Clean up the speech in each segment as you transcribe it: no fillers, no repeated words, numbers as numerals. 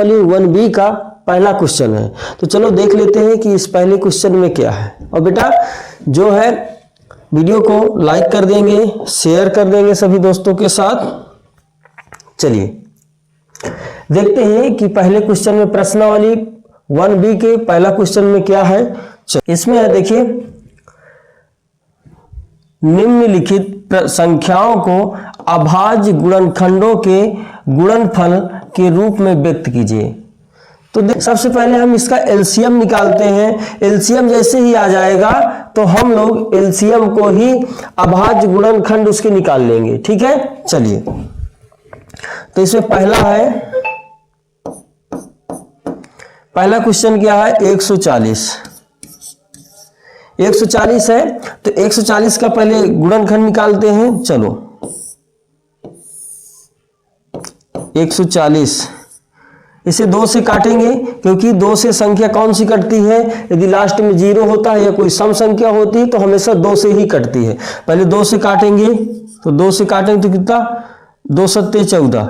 1B का पहला question है। तो चलो देख लेते हैं कि इस पहले क्वेश्चन में क्या है। और बेटा जो है वीडियो को लाइक कर देंगे, शेयर कर देंगे सभी दोस्तों के साथ। चलिए देखते हैं कि पहले क्वेश्चन में प्रश्नावली 1B के पहला क्वेश्चन में क्या है। इसमें है देखिए, निम्नलिखित संख्याओं को अभाज्य गुणनखंडों के गुणनफल के रूप में व्यक्त कीजिए। तो सबसे पहले हम इसका एलसीएम निकालते हैं। एलसीएम जैसे ही आ जाएगा तो हम लोग एलसीएम को ही अभाज्य गुणनखंड उसके निकाल लेंगे। ठीक है, चलिए तो इसमें पहला क्वेश्चन क्या है, 140 है। तो 140 का पहले गुणनखंड निकालते हैं। चलो 140 इसे 2 से काटेंगे, क्योंकि 2 से संख्या कौन सी कटती है, यदि लास्ट में 0 होता है या कोई सम संख्या होती है तो हमेशा 2 से ही कटती है। पहले 2 से काटेंगे, तो 2 से काटेंगे तो कितना, 2 सत्ते 14,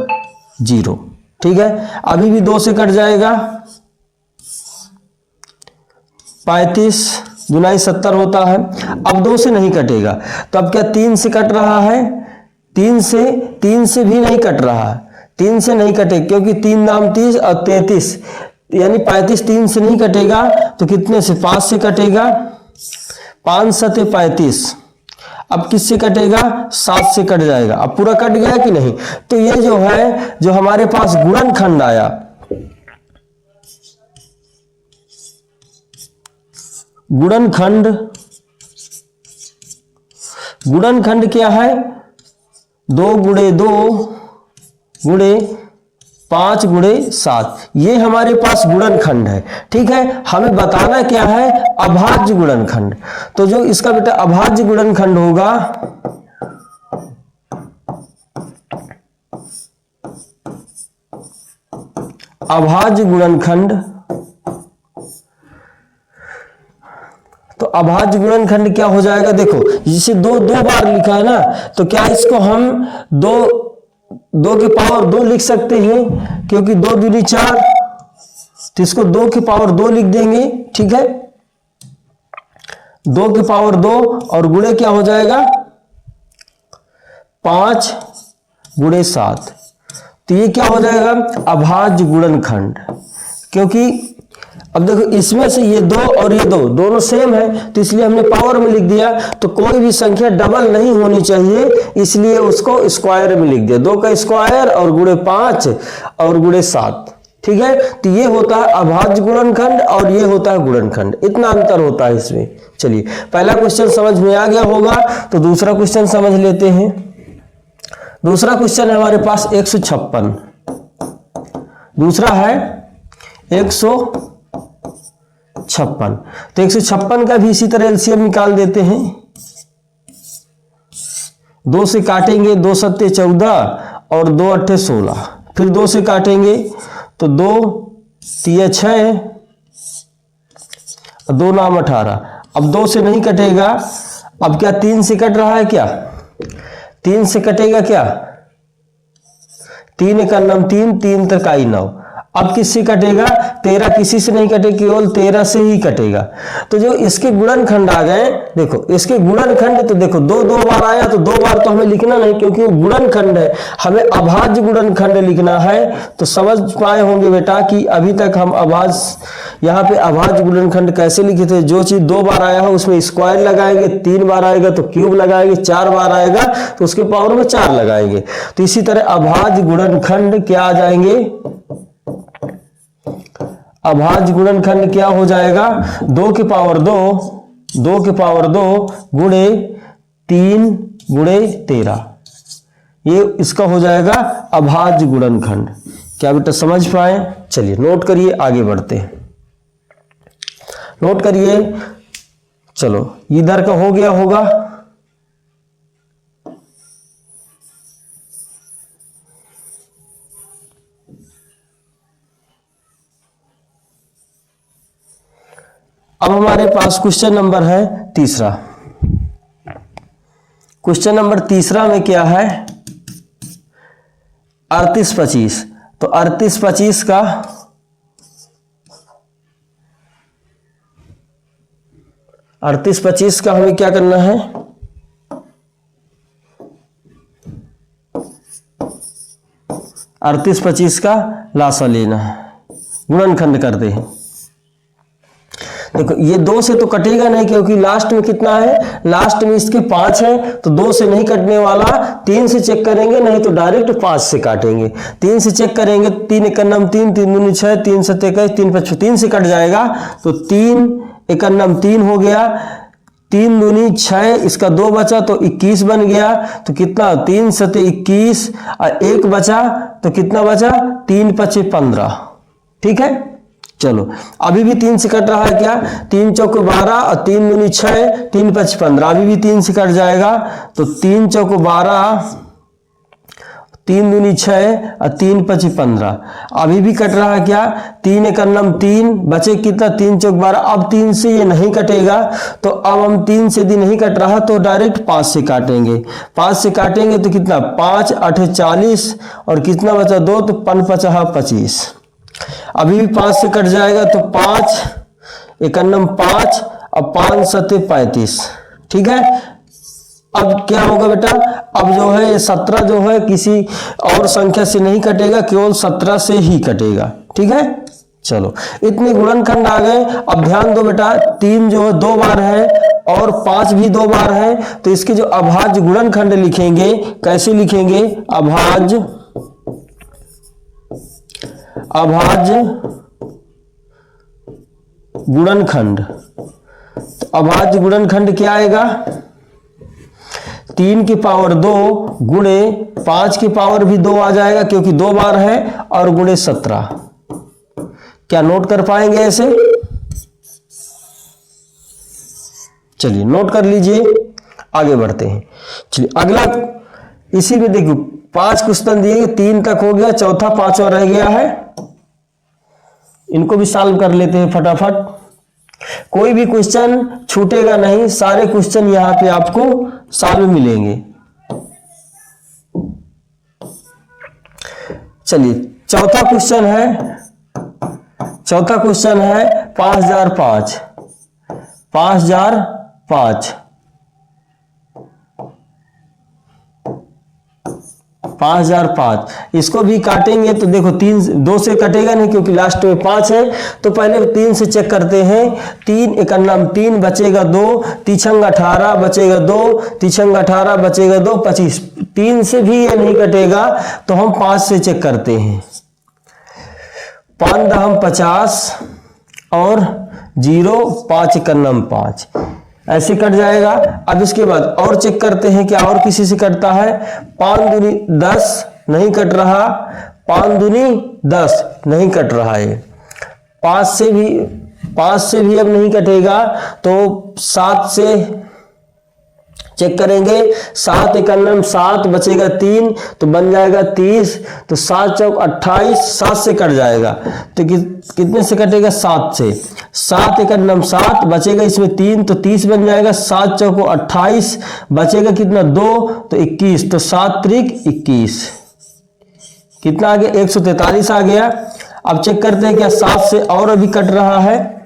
0। ठीक है, अभी भी 2 से कट जाएगा, 35 दुनाई 70 होता है। अब 2 से नहीं कटेगा, तो अब क्या 3 से कट रहा है, 3 से भी नहीं कट रहा है, 3 से नहीं कटे, क्योंकि 3 दाम 30 और 33 यानी 35 3 से नहीं कटेगा, तो कितने से, 5 से कटेगा, 5 सते 35। अब किससे कटेगा, 7 से कट जाएगा। अब पूरा कट गया कि नहीं। तो ये जो है, जो हमारे पास गुणनखंड आया, गुणनखंड क्या है, 2 गुणे 2 गुणे 5 गुणे 7, ये हमारे पास गुणनखंड है। ठीक है, हमें बताना क्या है, अभाज्य गुणनखंड। तो जो इसका बेटा अभाज्य गुणनखंड होगा, अभाज्य गुणनखंड, तो अभाज्य गुणनखंड क्या हो जाएगा, देखो जिसे 2 बार लिखा है ना, तो क्या इसको हम 2 के पावर 2 लिख सकते हैं, क्योंकि 2 दूनी 4, तो इसको 2 के पावर 2 लिख देंगे। ठीक है, 2 के पावर 2 और गुणे क्या हो जाएगा, 5 गुणे 7। तो ये क्या हो जाएगा, अभाज्य गुणनखंड। क्योंकि अब देखो इसमें से ये 2 और ये 2 दोनों सेम है, तो इसलिए हमने पावर में लिख दिया। तो कोई भी संख्या डबल नहीं होनी चाहिए, इसलिए उसको स्क्वायर में लिख दिया, 2 का स्क्वायर और गुणे 5 और गुणे 7। ठीक है, तो ये होता है अभाज्य गुणनखंड और ये होता है गुणनखंड, इतना अंतर होता है इसमें। चलिए पहला क्वेश्चन समझ में आ गया होगा, तो दूसरा क्वेश्चन समझ लेते हैं। दूसरा क्वेश्चन है हमारे पास 156। दूसरा है 156। तो 156 का भी इसी तरह एलसीएम निकाल देते हैं। 2 से काटेंगे, 2 सत्ते 14 और 2 अट्ठे 16, फिर 2 से काटेंगे तो 2 तिया 6 और 2 नाम 18। अब 2 से नहीं कटेगा, अब क्या 3 से कट रहा है, क्या 3 से कटेगा, क्या 3 का नाम 3, 3 3 9। अब किससे कटेगा, 13 किसी से नहीं कटे, केवल 13 से ही कटेगा। तो जो इसके गुणनखंड आ गए, देखो इसके गुणनखंड, तो देखो 2 बार आया, तो 2 बार तो हमें लिखना नहीं, क्योंकि वो गुणनखंड है, हमें अभाज्य गुणनखंड लिखना है। तो समझ पाए होंगे बेटा कि अभी तक हम यहाँ पे अभाज्य गुणनखंड कैसे लिखे थे। जो चीज 2 बार आया है उसमें स्क्वायर लगाएंगे, 3 बार आएगा तो क्यूब लगाएंगे, 4 बार आएगा तो उसके पावर में 4 लगाएंगे। तो इसी तरह अभाज्य गुणनखंड क्या आ जाएंगे, अभाज्य गुणनखंड क्या हो जाएगा, 2 के पावर 2 गुणे 3 गुणे 13, ये इसका हो जाएगा अभाज्य गुणनखंड। क्या बेटा समझ पाए। चलिए नोट करिए, आगे बढ़ते हैं। नोट करिए, चलो इधर का हो गया होगा। अब हमारे पास क्वेश्चन नंबर है तीसरा। क्वेश्चन नंबर तीसरा में क्या है, 38 25। तो 38 25 का 38 25 का हमें क्या करना है, 38 25 का लासा लेना है, गुणनखंड करते हैं। देखो ये 2 से तो कटेगा नहीं क्योंकि लास्ट में कितना है, लास्ट में इसके 5 है, तो 2 से नहीं कटने वाला, 3 से चेक करेंगे, नहीं तो डायरेक्ट 5 से काटेंगे। 3 से चेक करेंगे, 3 एक नम 3, 3 दूनी 6, 3 7 21, 3 5 3 से कट जाएगा, तो 3 एक नम 3 हो गया, 3 दूनी 6, इसका 2 बचा तो 21 बन गया, तो कितना 3 7 21 और 1 बचा तो कितना बचा, 3 5 15। ठीक है, चलो अभी भी 3 से कट रहा है क्या, 3 चौक 12 और 3 दूनी 6, 3 5 15, अभी भी 3 से कट जाएगा, तो 3 चौक 12, 3 दूनी 6 और 3 5 15, अभी भी कट रहा है क्या, 3 एक नम 3, बचे कितना 3 चौक 12, अब 3 से ये नहीं कटेगा, तो अब हम 3 से भी नहीं कट रहा तो डायरेक्ट 5 से काटेंगे। 5 से काटेंगे तो कितना 5 8 40 और कितना बचा 2, तो 5 5 25, अभी भी 5 से कट जाएगा, तो 5 एक नम 5 और 5 7 35। ठीक है, अब क्या होगा बेटा, अब जो है 17 जो है किसी और संख्या से नहीं कटेगा, केवल 17 से ही कटेगा। ठीक है, चलो इतने गुणनखंड आ गए। अब ध्यान दो बेटा, 3 जो है 2 बार है और 5 भी 2 बार है, तो इसके जो अभाज्य गुणनखंड लिखेंगे, कैसे लिखेंगे, अभाज्य गुणनखंड। तो अभाज्य गुणनखंड क्या आएगा, 3 की पावर 2 गुणे 5 की पावर भी 2 आ जाएगा क्योंकि 2 बार है, और गुणे 17। क्या नोट कर पाएंगे ऐसे, चलिए नोट कर लीजिए, आगे बढ़ते हैं। चलिए अगला, इसी में देखो 5 क्वेश्चन दिए, 3 तक हो गया, चौथा 5वां रह गया है, इनको भी सॉल्व कर लेते हैं फटाफट। कोई भी क्वेश्चन छूटेगा नहीं, सारे क्वेश्चन यहां पे आपको सॉल्व मिलेंगे। चलिए चौथा क्वेश्चन है 5005, 5005, 5005, इसको भी काटेंगे तो देखो 2 से कटेगा नहीं क्योंकि लास्ट में 5 है, तो पहले 3 से चेक करते हैं। 3 एक नाम 3, बचेगा 2, तीछंग 18, बचेगा 2, तीछंग 18, बचेगा 2, 25। 3 से भी ये नहीं कटेगा तो हम 5 से चेक करते हैं। 5 दहम 50 और 0, 5 एक नाम 5, ऐसे कट जाएगा। अब इसके बाद और चेक करते हैं क्या और किसी से कटता है। 5 दूनी 10 नहीं कट रहा, 5 दूनी 10 नहीं कट रहा है, 5 से भी अब नहीं कटेगा, तो 7 से चेक करेंगे। 7 एक नम 7, बचेगा 3 तो बन जाएगा 30, तो 7 चौक 28, 7 से कट जाएगा, तो कितने से कटेगा, 7 से। 7 एक नम 7, बचेगा इसमें 3 तो 30 बन जाएगा, 7 चौको 28, बचेगा कितना 2 तो 21, तो 7 त्रिक 21, कितना आ गया 143 आ गया। अब चेक करते हैं क्या 7 से और अभी कट रहा है।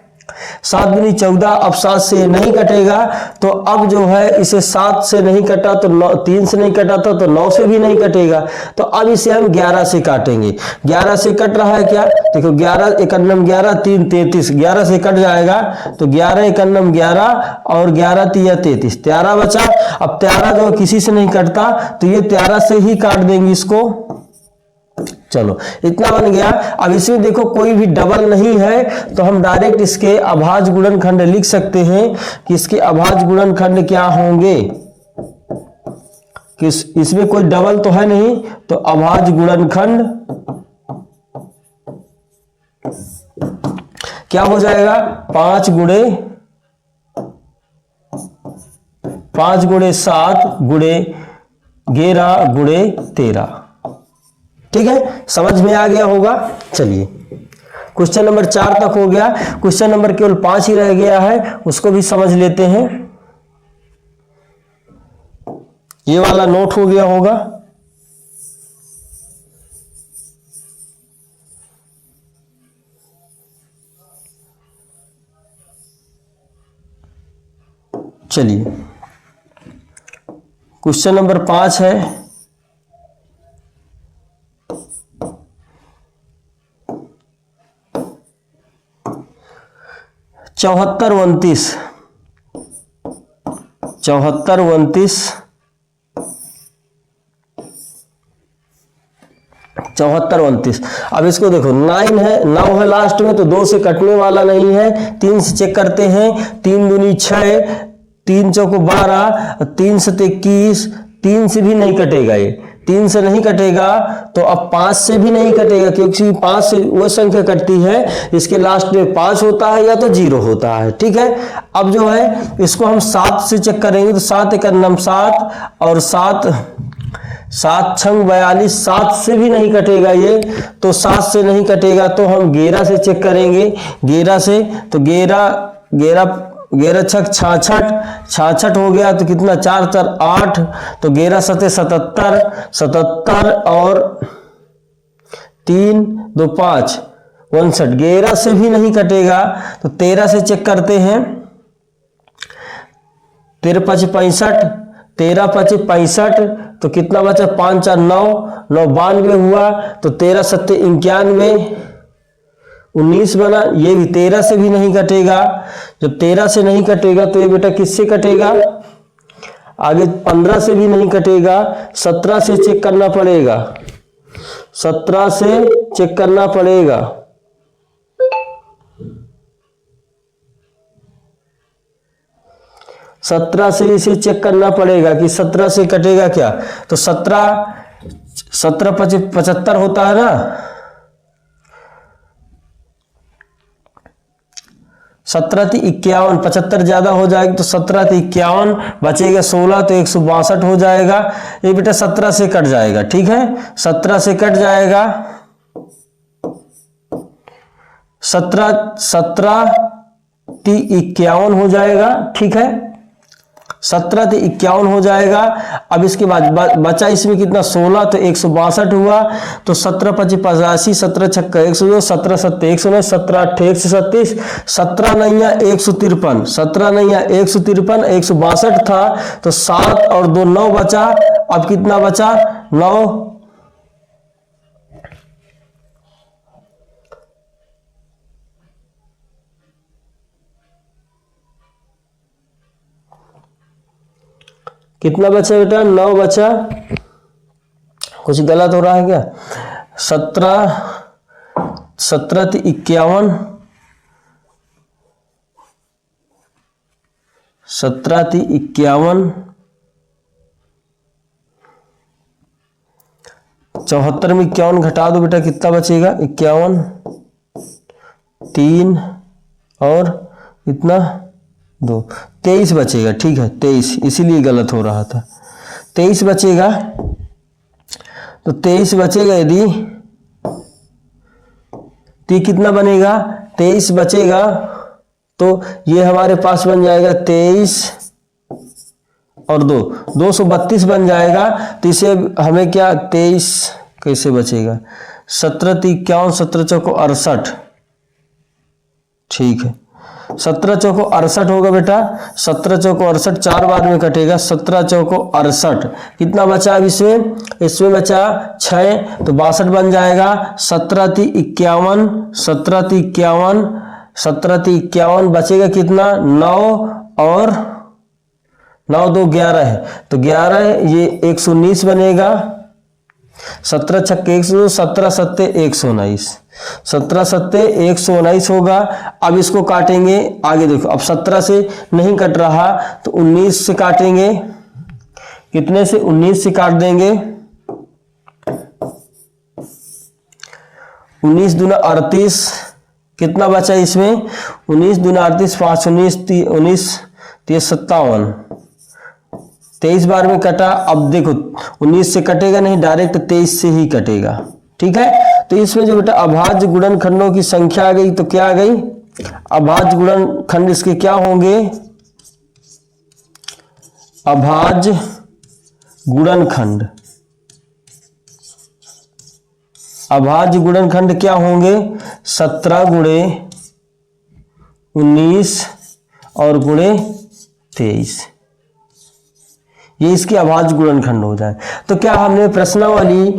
7 दूनी 14, अब 7 से नहीं कटेगा, तो अब जो है इसे 7 से नहीं कटा तो 3 से नहीं कटा था तो 9 से भी नहीं कटेगा, तो अब इसे हम 11 से काटेंगे। 11 से कट रहा है क्या, देखो 11 एक नम 11, 3 33, 11 से कट जाएगा, तो 11 एक नम 11 और 11 तिया 33, 13 बचा। अब 13 जो किसी से नहीं कटता तो ये 13 से ही काट देंगे इसको। चलो इतना बन गया। अब इसमें देखो कोई भी डबल नहीं है, तो हम डायरेक्ट इसके अभाज्य गुणनखंड लिख सकते हैं कि इसके अभाज्य गुणनखंड क्या होंगे, कि इसमें कोई डबल तो है नहीं, तो अभाज्य गुणनखंड क्या हो जाएगा, 5 गुणे 7 गुणे 11 गुणे 13। ठीक है, समझ में आ गया होगा। चलिए क्वेश्चन नंबर 4 तक हो गया, क्वेश्चन नंबर केवल 5 ही रह गया है, उसको भी समझ लेते हैं। ये वाला नोट हो गया होगा। चलिए क्वेश्चन नंबर 5 है, चौहत्तर उनतीस। अब इसको देखो, 9 है, 9 है लास्ट में, तो 2 से कटने वाला नहीं है। 3 से चेक करते हैं, 3 दूनी 6, 3 चौको 12, 3 से 21, 3 से भी नहीं कटेगा, ये 3 से नहीं कटेगा, तो अब 5 से भी नहीं कटेगा, क्योंकि 5 से वह संख्या कटती है इसके लास्ट में 5 होता है या तो 0 होता है। ठीक है, अब जो है इसको हम 7 से चेक करेंगे, तो 7 एक नम 7 और 7 छंग 42, 7 से भी नहीं कटेगा ये, तो 7 से नहीं कटेगा तो हम 11 से चेक करेंगे। 11 से, तो 11 छक 66 हो गया, तो कितना 4 4 8, तो 11 सते 77 और 3 2 5 59। 11 से भी नहीं कटेगा, तो 13 से चेक करते हैं। 13 5 65, 13 5 65, तो कितना बचा 5 4 9 9 92 हुआ, तो 13 7 91 19 बना। ये भी 13 से भी नहीं कटेगा। जब 13 से नहीं कटेगा तो ये बेटा किससे कटेगा, आगे 15 से भी नहीं कटेगा, 17 से चेक करना पड़ेगा, 17 से चेक करना पड़ेगा। 17 से इसे चेक करना पड़ेगा कि 17 से कटेगा क्या, तो 17 75 होता है ना, 17 × 51, 75 ज्यादा हो जाएगा, तो 17 × 51 बचेगा 16, तो 162 हो जाएगा। ये बेटा 17 से कट जाएगा। ठीक है, 17 से कट जाएगा, 17 × 51 हो जाएगा। ठीक है, 17 × 51 हो जाएगा। अब इसके बाद बचा इसमें कितना 16, तो 162 हुआ, तो 17 5 85, 17 छक्का 102, 17 7 109, 17 8 137, 17 नैया 153, 17 नैया 153, 162 था, तो 7 और 2 9 बचा। अब कितना बचा 9, कितना बचा बेटा 9 बचा। कुछ गलत हो रहा है क्या, 17 × 51, 17 × 51, 74 में 51 घटा दो बेटा, कितना बचेगा 51, 3 और कितना 2, 23 बचेगा। ठीक है, 23, इसीलिए गलत हो रहा था। 23 बचेगा, तो 23 बचेगा यदि, तो कितना बनेगा 23 बचेगा, तो ये हमारे पास बन जाएगा 23 और 2 232 बन जाएगा। तो इसे हमें क्या 23 कैसे बचेगा, 17 × 51, 17 चौको 68। ठीक है, 17 चौको 68 होगा बेटा, 17 चौको 68 4 बार में कटेगा, 17 चौको 68। कितना बचा अब इसमें बचा 6, तो 62 बन जाएगा। 17 × 51, 17 × 51, 17 × 51 बचेगा कितना 9 और 9 2 11 है, तो 11 ये 119 बनेगा। 17 छक्के 102, 17 7 119, 17 7 119 होगा। अब इसको काटेंगे, आगे देखो, अब 17 से नहीं कट रहा, तो 19 से काटेंगे। कितने से 19 से काट देंगे, 19 दूना 38, कितना बचा इसमें 19 दूना 38, 5 19 19 57, 23 बार में कटा। अब देखो 19 से कटेगा नहीं, डायरेक्ट 23 से ही कटेगा। ठीक है, तो इसमें जो बेटा अभाज्य गुणनखंडों की संख्या आ गई, तो क्या आ गई, अभाज्य गुणनखंड इसके क्या होंगे, अभाज्य गुणनखंड, अभाज्य गुणनखंड क्या होंगे 17 × 19 और × 23। ये इसके अभाज्य गुणनखंड हो जाए। तो क्या हमने प्रश्नावली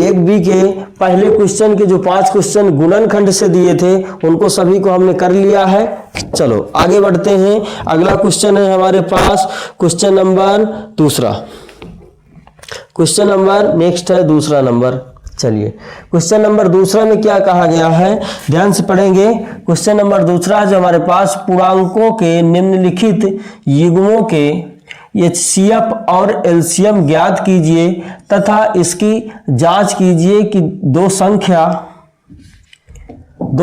1B के पहले क्वेश्चन के जो 5 क्वेश्चन गुणनखंड से दिए थे उनको सभी को हमने कर लिया है। चलो आगे बढ़ते हैं। अगला क्वेश्चन है हमारे पास क्वेश्चन नंबर दूसरा। क्वेश्चन नंबर नेक्स्ट है दूसरा नंबर। चलिए क्वेश्चन नंबर दूसरा में क्या कहा गया है, ध्यान से पढ़ेंगे। क्वेश्चन नंबर दूसरा जो हमारे पास, पूर्णांकों के निम्नलिखित युग्मों के HCF और LCM ज्ञात कीजिए तथा इसकी जांच कीजिए कि दो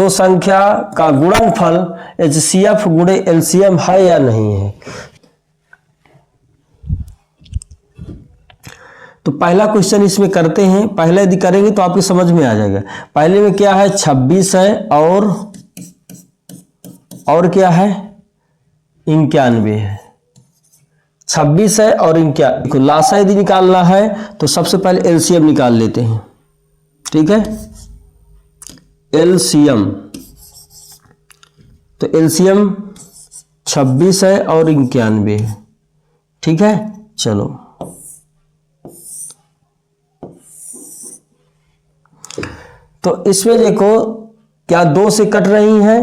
संख्या का गुणनफल HCF गुणे LCM है या नहीं है। तो पहला क्वेश्चन इसमें करते हैं। पहले यदि करेंगे तो आपको समझ में आ जाएगा। पहले में क्या है, 26 है और क्या है, 91 है। 26 है और 91। लासा यदि निकालना है तो सबसे पहले LCM निकाल लेते हैं। ठीक है, LCM। तो LCM 26 है और 91 है। ठीक है, चलो तो इसमें देखो क्या 2 से कट रही हैं,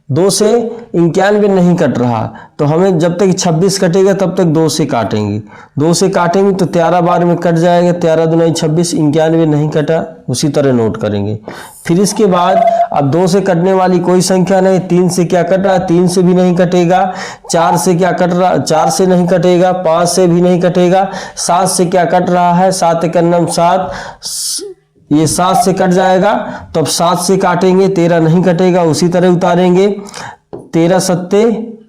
2 से 91 नहीं कट रहा। तो हमें जब तक 26 कटेगा तब तक 2 से काटेंगे। 2 से काटेंगे तो 13 बार में कट जाएगा। 13 दूनी 26, 91 नहीं कटा, उसी तरह नोट करेंगे। फिर इसके बाद अब 2 से कटने वाली कोई संख्या नहीं। 3 से क्या कट रहा है, 3 से भी नहीं कटेगा। 4 से क्या कट रहा, 4 से नहीं कटेगा। 5 से भी नहीं कटेगा। 7 से क्या कट रहा है, 7 × 9 7, ये 7 से कट जाएगा। तो अब 7 से काटेंगे, 13 नहीं कटेगा, उसी तरह उतारेंगे। 13 × 7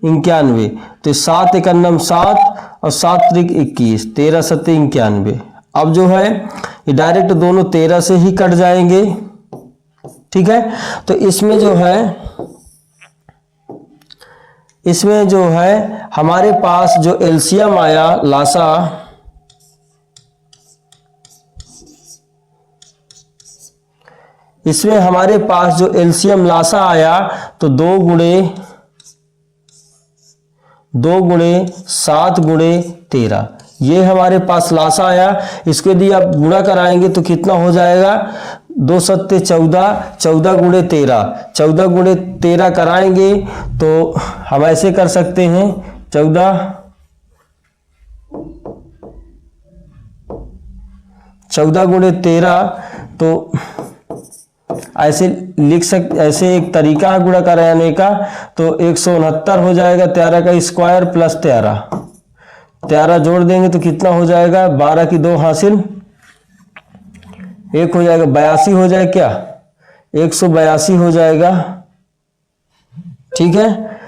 91। तो 7 × 9 7 और 7 × 21, 13 × 7 91। अब जो है ये डायरेक्ट दोनों 13 से ही कट जाएंगे। ठीक है, तो इसमें जो है हमारे पास जो LCM आया, लासा, इसमें हमारे पास जो LCM लासा आया तो 2 गुणे 7 गुणे 13, ये हमारे पास लासा आया। इसको यदि आप गुणा कराएंगे तो कितना हो जाएगा, 2 × 7 14, 14 गुणे 13, 14 गुणे 13 कराएंगे तो हम ऐसे कर सकते हैं। 14 गुणे 13, तो ऐसे लिख सकते, ऐसे एक तरीका है गुणा कराने का। तो 169 हो जाएगा। 13 का स्क्वायर प्लस 13 जोड़ देंगे तो कितना हो जाएगा, 12 की 2 हासिल 1 हो जाएगा, 82 हो जाएगा। क्या 182 हो जाएगा। ठीक है,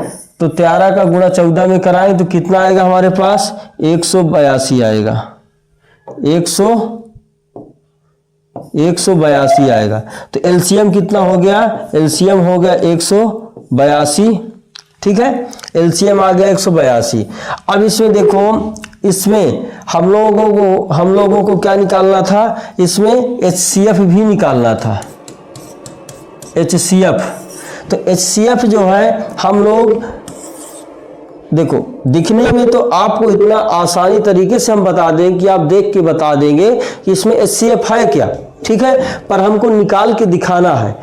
तो 13 का गुणा 14 में कराएं तो कितना आएगा हमारे पास, 182 आएगा। 182 आएगा। तो LCM कितना हो गया, LCM हो गया 182। ठीक है, LCM आ गया 182। अब इसमें देखो, इसमें हम लोगों को क्या निकालना था, इसमें HCF भी निकालना था। HCF, तो HCF जो है हम लोग देखो, दिखने में तो आपको इतना आसानी तरीके से हम बता दें कि आप देख के बता देंगे कि इसमें HCF है क्या। ठीक है, पर हमको निकाल के दिखाना है।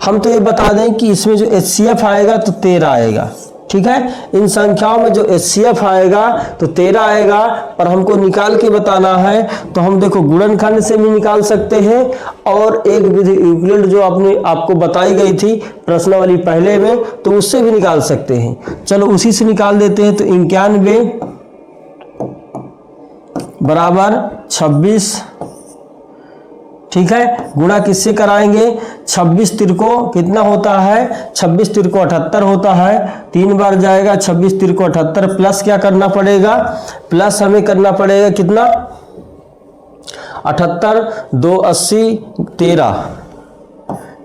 हम तो ये बता दें कि इसमें जो HCF आएगा तो 13 आएगा। ठीक है, इन संख्याओं में जो HCF आएगा तो 13 आएगा, पर हमको निकाल के बताना है। तो हम देखो गुणनखंड से भी निकाल सकते हैं और एक विधि यूक्लिड जो आपको बताई गई थी प्रश्नावली पहले में, तो उससे भी निकाल सकते हैं। चलो उसी से निकाल देते हैं। तो 91 बराबर 26। ठीक है, गुणा किससे कराएंगे, 26 तिरको कितना होता है, 26 तिरको 78 होता है। 3 बार जाएगा, 26 तिरको 78 प्लस क्या करना पड़ेगा, प्लस हमें करना पड़ेगा कितना, 78 2 80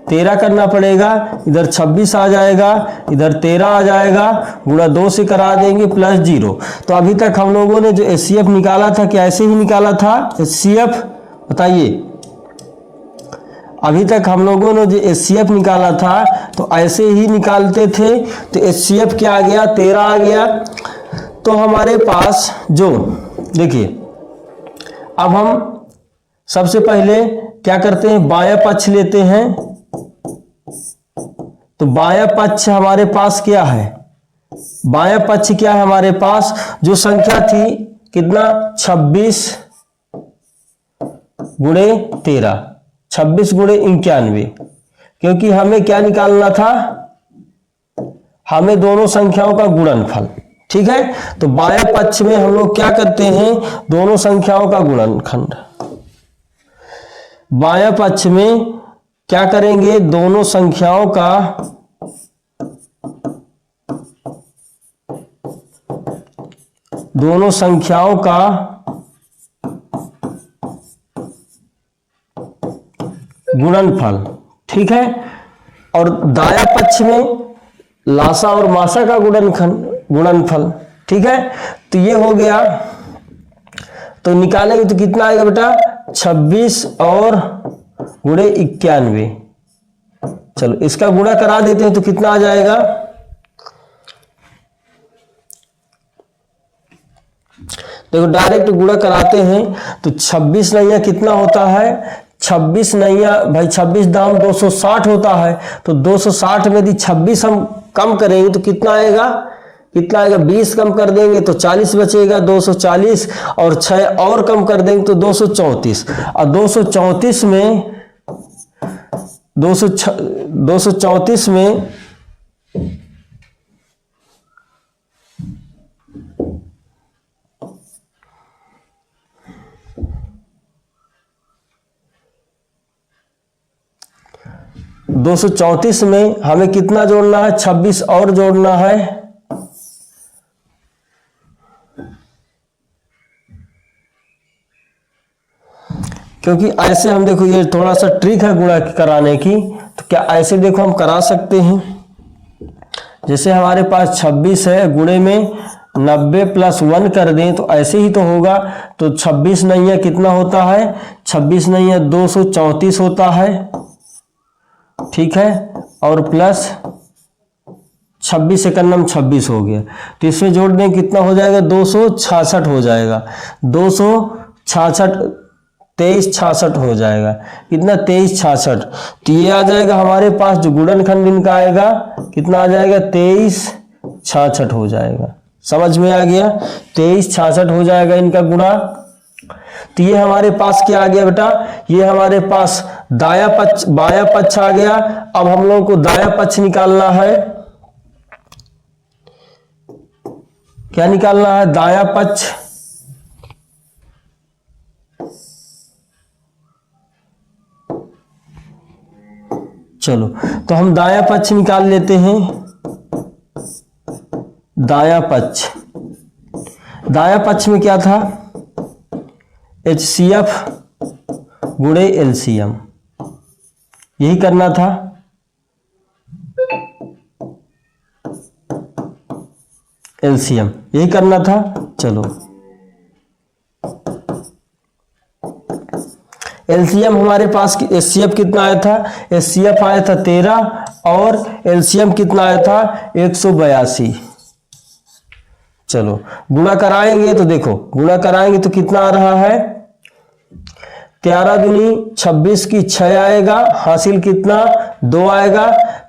13 करना पड़ेगा। इधर 26 आ जाएगा, इधर 13 आ जाएगा, गुणा 2 से करा देंगे प्लस 0। तो अभी तक हम लोगों ने जो HCF निकाला था क्या ऐसे ही निकाला था HCF, बताइए। अभी तक हम लोगों ने जो HCF निकाला था तो ऐसे ही निकालते थे। तो HCF क्या आ गया, 13 आ गया। तो हमारे पास जो देखिए, अब हम सबसे पहले क्या करते हैं, बायां पक्ष लेते हैं। तो बायां पक्ष हमारे पास क्या है, बायां पक्ष क्या है हमारे पास, जो संख्या थी कितना 26 गुणे 13, 26 गुणे 91, क्योंकि हमें क्या निकालना था, हमें दोनों संख्याओं का गुणनफल। ठीक है, तो बाएं पक्ष में हम लोग क्या करते हैं, दोनों संख्याओं का गुणनखंड। बाएं पक्ष में क्या करेंगे, दोनों संख्याओं का गुणनफल। ठीक है, और दायां पक्ष में लासा और मासा का गुणनफल। ठीक है, तो ये हो गया। तो निकालेंगे तो कितना आएगा बेटा, 26 और गुणे 91। चलो इसका गुणा करा देते हैं तो कितना आ जाएगा, देखो डायरेक्ट गुणा कराते हैं तो 26 नैया कितना होता है, 26 नैया भाई 26 दाम 260 होता है। तो 260 में यदि 26 हम कम करेंगे तो कितना आएगा, 20 कम कर देंगे तो 40 बचेगा, 240, और 6 और कम कर देंगे तो 234। और 234 में 234 में 234 में हमें कितना जोड़ना है, 26 और जोड़ना है। क्योंकि ऐसे हम देखो, ये थोड़ा सा ट्रिक है गुणा कराने की, तो क्या ऐसे देखो हम करा सकते हैं। जैसे हमारे पास 26 है, गुणे में 90 प्लस 1 कर दें तो ऐसे ही तो होगा। तो 26 नैया कितना होता है, 26 नैया 234 होता है। ठीक है, और प्लस 26 सेकंड 26 हो गया, तो इसमें जोड़ दें कितना हो जाएगा, 266 हो जाएगा, 266 2366 हो जाएगा। कितना, 2366। तो ये आ जाएगा हमारे पास जो गुणनखंड इनका आएगा, कितना आ जाएगा, 2366 हो जाएगा। समझ में आ गया, 2366 हो जाएगा इनका गुणा। तो ये हमारे पास क्या आ गया बेटा, ये हमारे पास दाया पक्ष बाया पक्ष आ गया। अब हम लोगों को दाया पक्ष निकालना है। क्या निकालना है, दाया पक्ष। चलो तो हम दाया पक्ष निकाल लेते हैं। दाया पक्ष, दाया पक्ष में क्या था, HCF गुणे LCM, यही करना था। LCM यही करना था। चलो LCM हमारे पास HCF कितना आया था, HCF आया था 13 और LCM कितना आया था 182। चलो गुणा कराएंगे तो देखो, गुणा कराएंगे तो कितना आ रहा है, 13 दूनी 26 की 6 आएगा, हासिल कितना 2 आएगा,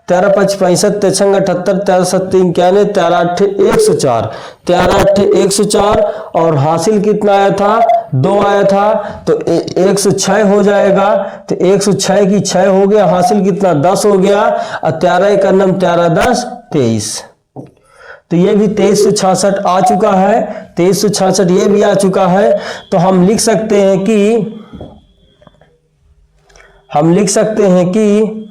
13 5 65 तेरह 78 13 7 91 13 8 104, 13 8 104 और हासिल कितना आया था 2 आया था, तो 106 हो जाएगा। तो 106 की 6 हो गया, हासिल कितना 10 हो गया, और 13 1 13 10 23। तो ये भी 2366 आ चुका है, 2366 ये भी आ चुका है। तो हम लिख सकते हैं कि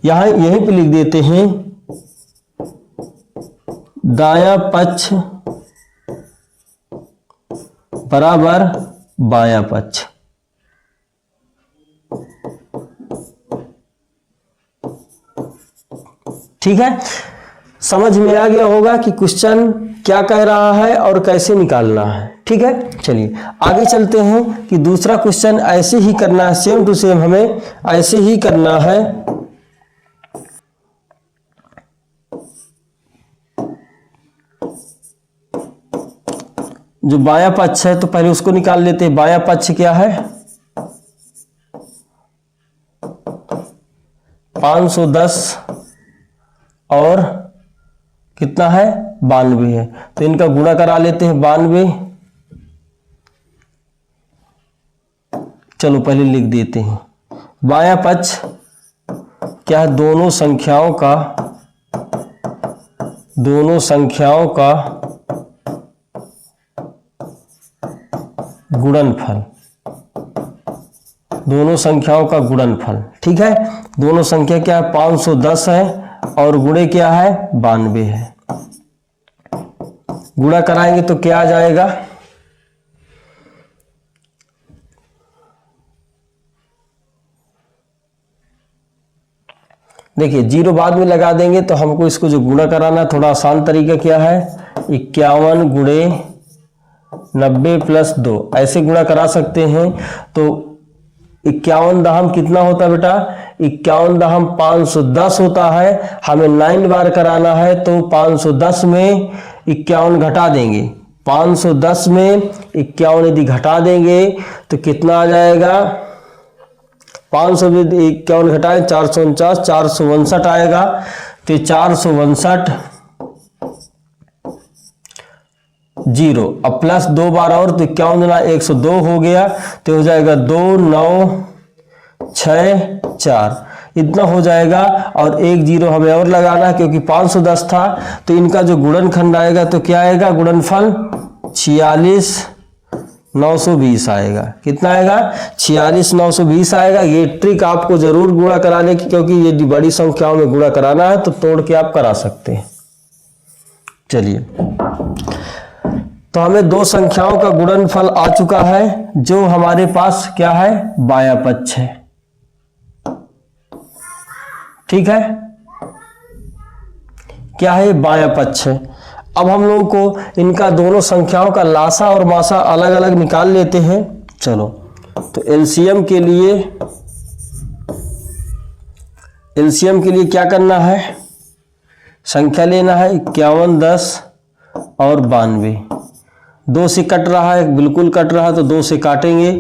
यहां यहीं पे लिख देते हैं, दाया पक्ष बराबर बाया पक्ष। ठीक है, समझ में आ गया होगा कि क्वेश्चन क्या कह रहा है और कैसे निकालना है। ठीक है, चलिए आगे चलते हैं कि दूसरा क्वेश्चन ऐसे ही करना है, सेम टू सेम हमें ऐसे ही करना है। जो बायां पक्ष है तो पहले उसको निकाल लेते हैं। बायां पक्ष क्या है 510 और कितना है 92 है, तो इनका गुणा करा लेते हैं 92। चलो पहले लिख देते हैं। बायां पक्ष क्या है दोनों संख्याओं का गुणनफल, दोनों संख्याओं का गुणनफल। ठीक है, दोनों संख्या क्या है 510 है और गुणे क्या है 92 है। गुणा कराएंगे तो क्या आ जाएगा, देखिए 0 बाद में लगा देंगे तो हमको इसको जो गुणा कराना है थोड़ा आसान तरीका क्या है 51 गुणे 90 प्लस 2 ऐसे गुणा करा सकते हैं। तो 51 दहम कितना होता है बेटा 51 दहम 510 होता है। हमें 9 बार कराना है तो 510 में 51 घटा देंगे। 510 में 51 यदि घटा देंगे तो कितना आ जाएगा 500 में 51 घटाएं 449 459 आएगा। तो 459 0 अब प्लस 2 बार और तो 51 गुना 102 हो गया तो हो जाएगा 2964 इतना हो जाएगा। और एक 0 हमें और लगाना है क्योंकि 510 था तो इनका जो गुणनखंड आएगा तो क्या आएगा गुणनफल 46920 आएगा। कितना आएगा 46920 आएगा। ये ट्रिक आपको जरूर गुणा कराने की क्योंकि ये बड़ी संख्याओं में गुणा कराना है तो तोड़ के आप करा सकते हैं। चलिए तो हमें दो संख्याओं का गुणनफल आ चुका है जो हमारे पास क्या है बायां पक्ष है। ठीक है क्या है बायां पक्ष है। अब हम लोगों को इनका दोनों संख्याओं का लासा और मासा अलग अलग निकाल लेते हैं। चलो तो एलसीएम के लिए क्या करना है संख्या लेना है 51 10 और 92। 2 से कट रहा है बिल्कुल कट रहा है तो 2 से काटेंगे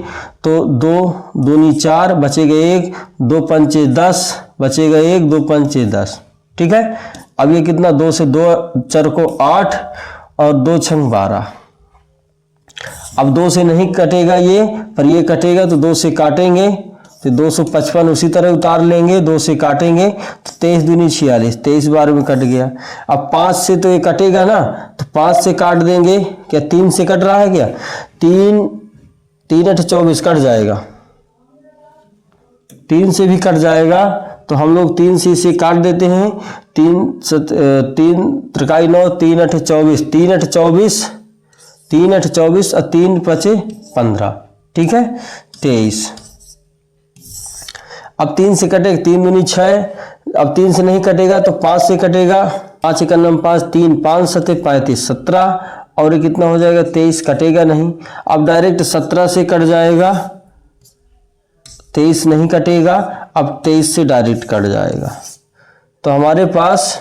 तो 2 दूनी 4 बचेगा 1 2 पंचे 10 बचेगा 1 2 पंचे 10। ठीक है अब ये कितना 2 से 2 4 को 8 और 2 छंग 12। अब 2 से नहीं कटेगा ये पर ये कटेगा तो 2 से काटेंगे तो 255 उसी तरह उतार लेंगे 2 से काटेंगे तो 23 दूनी 46 23 बार में कट गया। अब 5 से तो ये कटेगा ना तो 5 से काट देंगे। क्या 3 से कट रहा है क्या 3 3 8 24 कट जाएगा 3 से भी कट जाएगा तो हम लोग 3 से इसे काट देते हैं 3 त्रिकाई 9 3 8 24 3 8 24 3 8 24 और 3 5 15। ठीक है 23। अब 3 से कटेगा 3 दूनी 6। अब 3 से नहीं कटेगा तो 5 से कटेगा 5 एक 5 3 5 7 35 17 और ये कितना हो जाएगा 23 कटेगा नहीं। अब डायरेक्ट 17 से कट जाएगा 23 नहीं कटेगा। अब 23 से डायरेक्ट कट जाएगा तो हमारे पास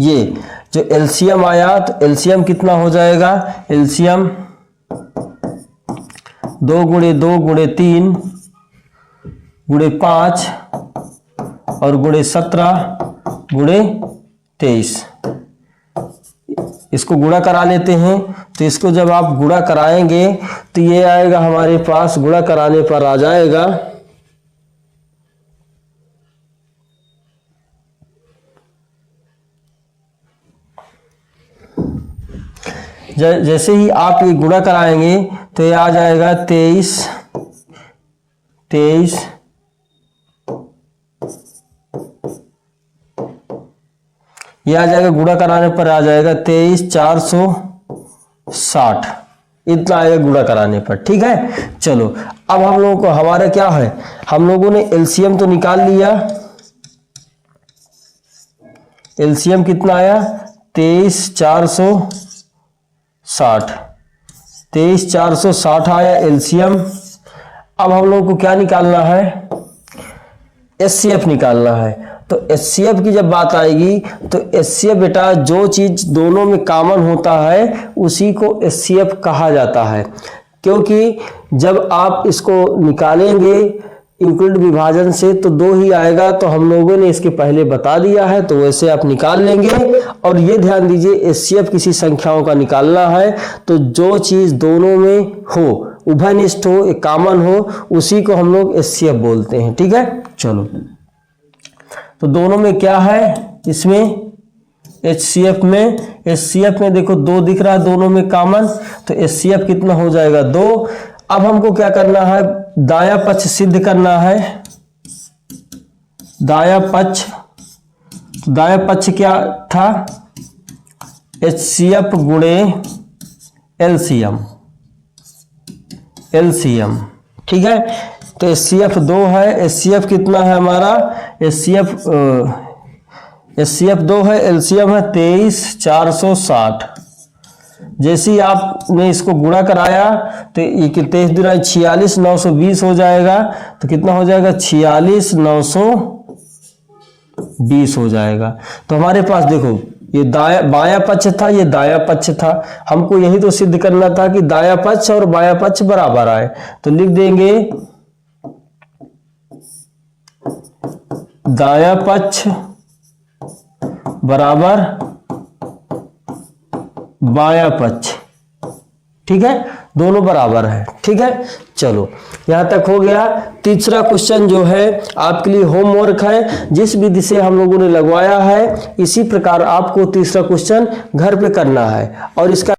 ये जो एलसीएम आया तो एलसीएम कितना हो जाएगा एलसीएम 2 गुणे 2 गुणे 3 गुणे 5 और गुणे 17 गुणे 23। इसको गुणा करा लेते हैं तो इसको जब आप गुणा कराएंगे तो ये आएगा हमारे पास गुणा कराने पर आ जाएगा जैसे ही आप ये गुणा कराएंगे तो ये आ जाएगा 23 ये आ जाएगा गुणा कराने पर आ जाएगा 23,460 इतना आएगा गुणा कराने पर। ठीक है चलो अब हम लोगों को हमारा क्या है हम लोगों ने एलसीएम तो निकाल लिया। एलसीएम कितना आया 23,460 आया एलसीएम। अब हम लोगों को क्या निकालना है एचसीएफ निकालना है। तो HCF की जब बात आएगी तो HCF बेटा जो चीज दोनों में कॉमन होता है उसी को HCF कहा जाता है, क्योंकि जब आप इसको निकालेंगे इंक्लूड विभाजन से तो 2 ही आएगा, तो हम लोगों ने इसके पहले बता दिया है, तो वैसे आप निकाल लेंगे। और ये ध्यान दीजिए HCF किसी संख्याओं का निकालना है तो जो चीज दोनों में हो, उभयनिष्ठ हो, एक कॉमन हो, उसी को हम लोग HCF बोलते हैं। ठीक है, चलो तो दोनों में क्या है, इसमें HCF में देखो 2 दिख रहा है दोनों में कॉमन, तो HCF कितना हो जाएगा 2। अब हमको क्या करना है, दाया पक्ष सिद्ध करना है। दाया पक्ष क्या था, HCF गुणे LCM। ठीक है, तो HCF 2 है, HCF कितना है हमारा, HCF 2 है, LCM है 23460। जैसे ही आपने इसको गुणा कराया तो ये 23 दूना 46 920 हो जाएगा, तो कितना हो जाएगा 46 920 हो जाएगा। तो हमारे पास देखो ये बाया पक्ष था, ये दाया पक्ष था, हमको यही तो सिद्ध करना था कि दाया पक्ष और बाया पक्ष बराबर आए, तो लिख देंगे दाया पक्ष बराबर बाया पक्ष। ठीक है, दोनों बराबर है। ठीक है, चलो यहां तक हो गया। तीसरा क्वेश्चन जो है आपके लिए होमवर्क है, जिस विधि से हम लोगों ने लगवाया है इसी प्रकार आपको तीसरा क्वेश्चन घर पे करना है और इसका